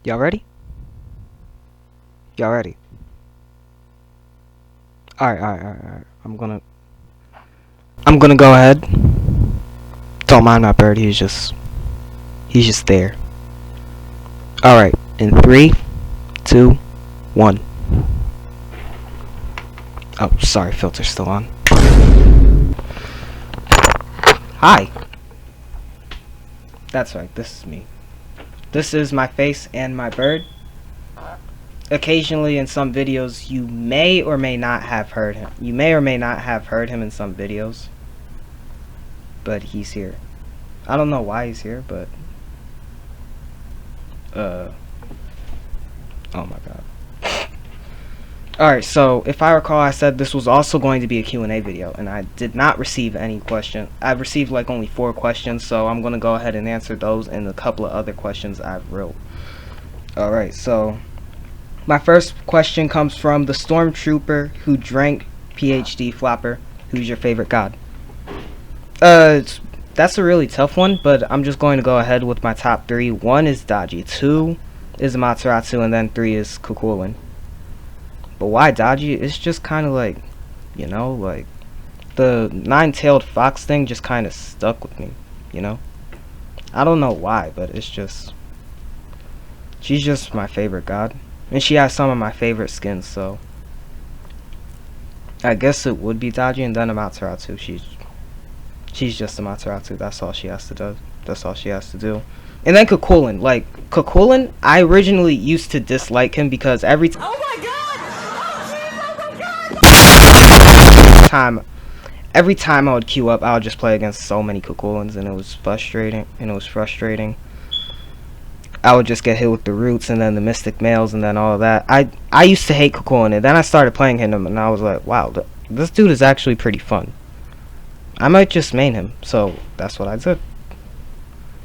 Y'all ready? Y'all ready? Alright. I'm gonna go ahead. Don't mind my bird, he's just there. Alright, in 3, 2, 1. Oh, sorry, filter's still on. Hi. That's right, this is me. This is my face and my bird. Occasionally in some videos you may or may not have heard him. You may or may not have heard him in some videos. But he's here. I don't know why he's here, but oh my god. Alright, so if I recall, I said this was also going to be a Q&A video, and I did not receive any question. I received like only 4 questions, so I'm going to go ahead and answer those and a couple of other questions I've wrote. Alright, so my first question comes from the Stormtrooper who drank PhD Flopper. Who's your favorite god? That's a really tough one, but I'm just going to go ahead with my top 3. 1 is Daji, 2 is Amaterasu, and then 3 is Cuchulainn. But why Daji? It's just kind of like, you know, like the nine-tailed fox thing just kind of stuck with me, you know? I don't know why, but it's just, she's just my favorite god. And she has some of my favorite skins, so I guess it would be Daji, and then Amaterasu. She's just Amaterasu. That's all she has to do. That's all she has to do. And then Cuchulainn. Like, Cuchulainn, I originally used to dislike him because every time I would queue up, I would just play against so many Cuchulainns, and it was frustrating. I would just get hit with the roots and then the mystic males and then all of that. I used to hate Cuchulainn, and then I started playing him, and I was like, wow, this dude is actually pretty fun. I might just main him, so that's what I did.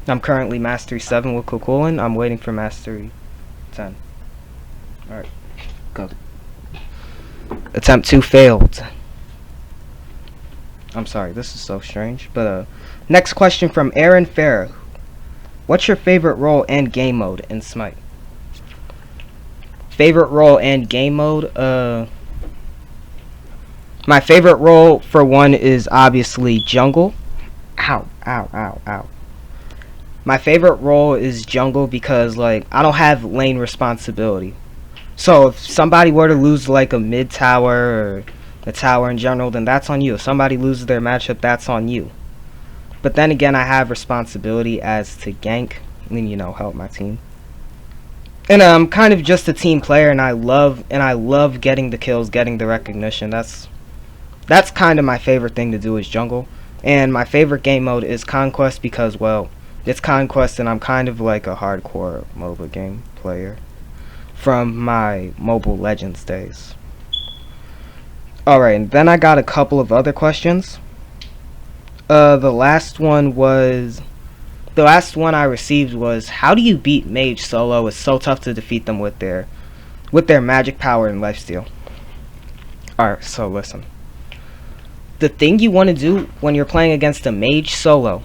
I'm currently Mastery 7 with Cuchulainn. I'm waiting for Mastery 10. Alright, go. Attempt 2 failed. I'm sorry, this is so strange. But next question from Aaron Farah. What's your favorite role and game mode in Smite? Favorite role and game mode? My favorite role, for one, is obviously jungle. Ow. My favorite role is jungle because, like, I don't have lane responsibility. So if somebody were to lose, like, a mid tower or a tower in general, then that's on you. If somebody loses their matchup, that's on you. But then again, I have responsibility as to gank and, you know, help my team. And I'm kind of just a team player, and I love getting the kills, getting the recognition. That's kind of my favorite thing to do is jungle. And my favorite game mode is Conquest because, well, it's Conquest, and I'm kind of like a hardcore MOBA game player from my Mobile Legends days. Alright, and then I got a couple of other questions. The last one I received was, how do you beat Mage solo? It's so tough to defeat them with their magic power and lifesteal. Alright, so listen. The thing you want to do when you're playing against a Mage solo,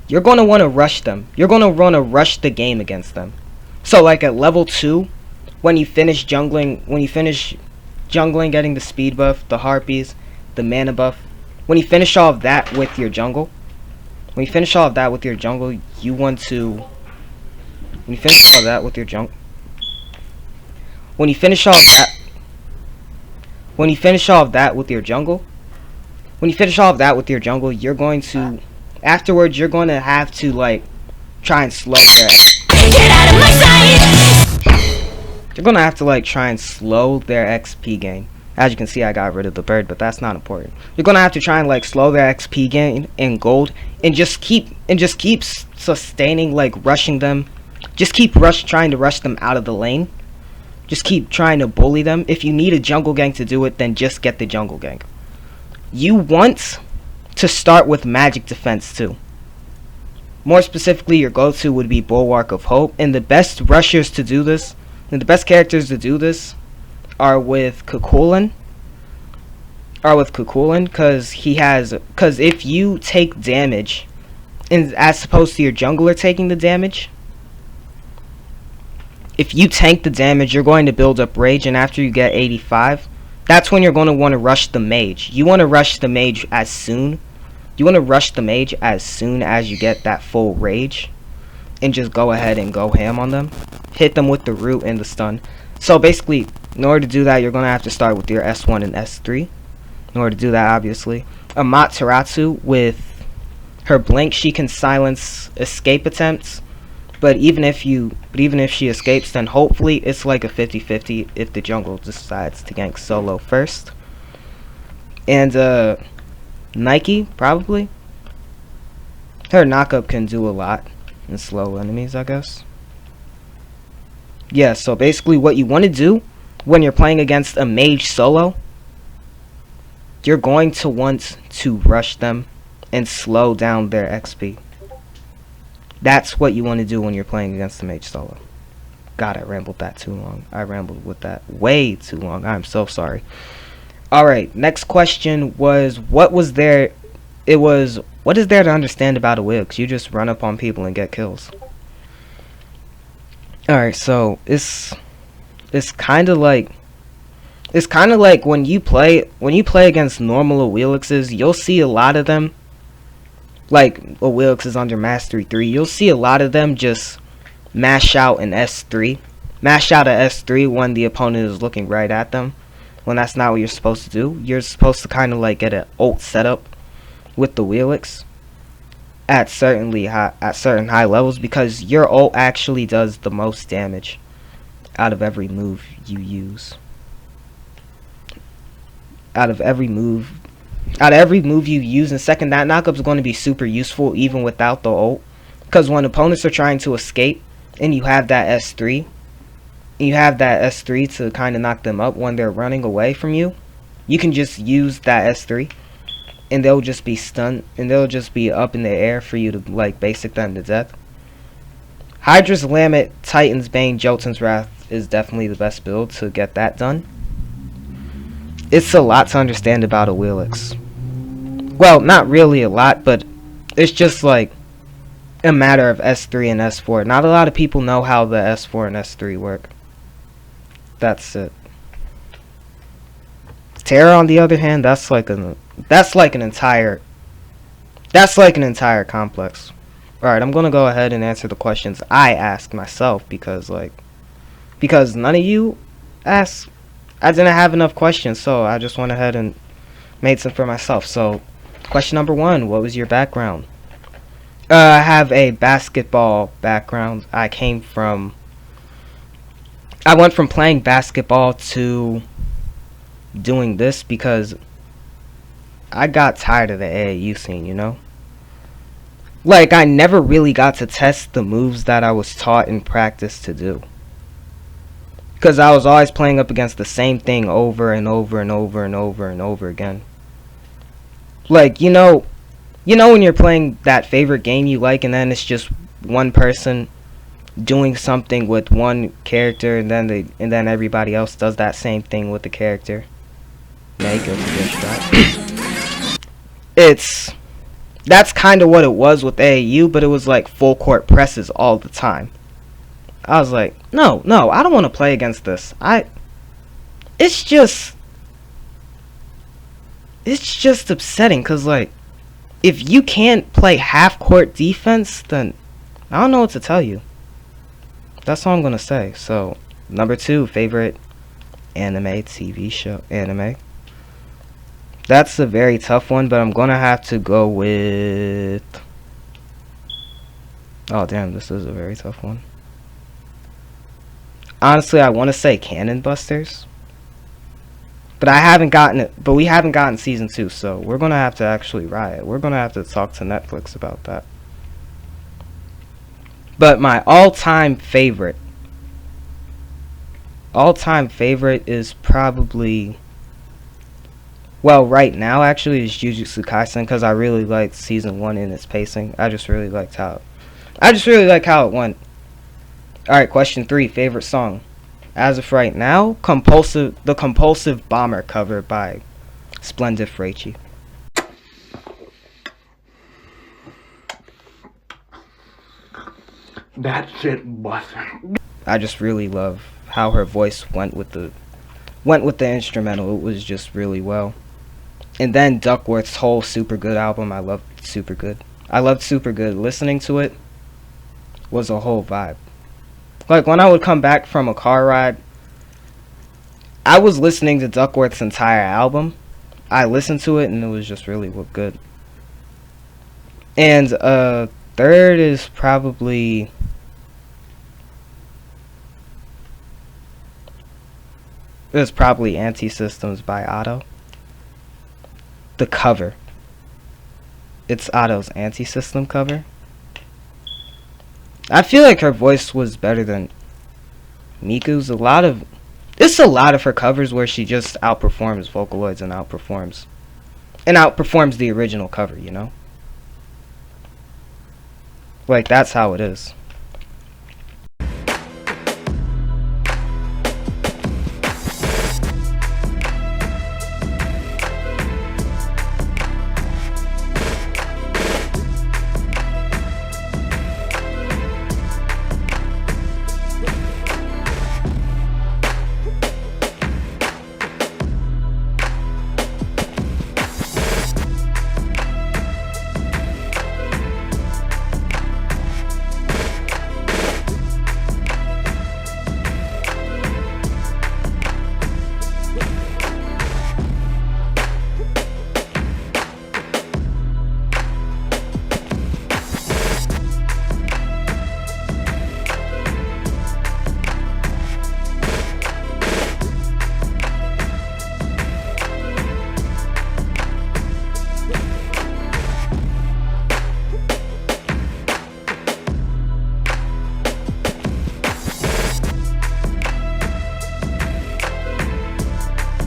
you're going to want to rush them. You're going to want to rush the game against them. So like at level 2, when you finish jungling, getting the speed buff, the harpies, the mana buff, when you finish all of that with your jungle, you want to, when you finish all of that with your jungle, you're going to, afterwards, you're going to have to, like, try and slow their XP gain. As you can see, I got rid of the bird, but that's not important. You're gonna have to try and, like, slow their XP gain in gold, and just keep sustaining, like, rushing them. Just keep trying to rush them out of the lane. Just keep trying to bully them. If you need a jungle gank to do it, then just get the jungle gank. You want to start with magic defense too. More specifically, your go-to would be Bulwark of Hope, and the best rushers to do this, and the best characters to do this, are with Cuchulainn. Because if you take damage, and as opposed to your jungler taking the damage, if you tank the damage, you're going to build up rage, and after you get 85, that's when you're going to want to rush the mage. You want to rush the mage as soon. You want to rush the mage as soon as you get that full rage, and just go ahead and go ham on them. Hit them with the root and the stun. So basically, in order to do that, you're going to have to start with your S1 and S3. In order to do that, obviously, Amaterasu with her blink, she can silence escape attempts. But even if she escapes, then hopefully it's like a 50-50 if the jungle decides to gank solo first. And Nike, probably. Her knockup can do a lot in slow enemies, I guess. Yeah, so basically what you want to do when you're playing against a mage solo, you're going to want to rush them and slow down their XP. That's what you want to do when you're playing against the mage solo. God, I rambled that too long. I rambled with that way too long. I'm so sorry. Alright, next question was, what is there to understand about a wheel? 'Cause you just run up on people and get kills. Alright, so it's kind of like when you play against normal Awilixes, you'll see a lot of them, like Awilixes under Mastery 3, you'll see a lot of them just mash out an S3. Mash out a S3 when the opponent is looking right at them, when that's not what you're supposed to do. You're supposed to kind of like get an ult setup with the Awilix at certain high levels, because your ult actually does the most damage out of every move you use. Out of every move you use, and second, that knockup is going to be super useful even without the ult, because when opponents are trying to escape and you have that S3, to kind of knock them up when they're running away from you, you can just use that S3 and they'll just be stunned, and they'll just be up in the air for you to like basic them to death. Hydra's Lamet, Titan's Bane, Jotun's Wrath is definitely the best build to get that done. It's a lot to understand about Awilix. Well, not really a lot, but it's just like a matter of S3 and S4. Not a lot of people know how the S4 and S3 work. That's it. Terra, on the other hand, that's like an entire complex. Alright, I'm gonna go ahead and answer the questions I asked myself, because none of you asked. I didn't have enough questions, so I just went ahead and made some for myself. So, question number 1, what was your background? I have a basketball background. I went from playing basketball to doing this because I got tired of the AAU scene, you know? Like, I never really got to test the moves that I was taught in practice to do, because I was always playing up against the same thing over and over and over and over and over again. Like, you know when you're playing that favorite game you like, and then it's just one person doing something with one character, and then everybody else does that same thing with the character. That's kind of what it was with AAU, but it was like full court presses all the time. I was like, no, I don't want to play against this. It's just upsetting, because like, if you can't play half court defense, then I don't know what to tell you. That's all I'm gonna say. So, number 2, favorite anime, TV show, anime. That's a very tough one, but I'm gonna have to go with... Oh damn, this is a very tough one. Honestly, I want to say Cannon Busters, but I haven't gotten it. But we haven't gotten season 2, so we're gonna have to actually riot. We're gonna have to talk to Netflix about that. But my all-time favorite is probably, well, right now actually is Jujutsu Kaisen, because I really liked season 1 in its pacing. I just really like how it went. Alright, question 3, favorite song. As of right now, the Compulsive Bomber cover by Splendid Freichi. That shit busted. I just really love how her voice went with the instrumental. It was just really well. And then Duckworth's whole Super Good album, I loved Super Good. I loved Super Good. Listening to it was a whole vibe. Like when I would come back from a car ride, I was listening to Duckworth's entire album. I listened to it and it was just really good. And third is probably Anti-Systems by Otto. The cover. It's Otto's Anti-System cover. I feel like her voice was better than Miku's. It's a lot of her covers where she just outperforms Vocaloids and outperforms the original cover, you know? Like, that's how it is.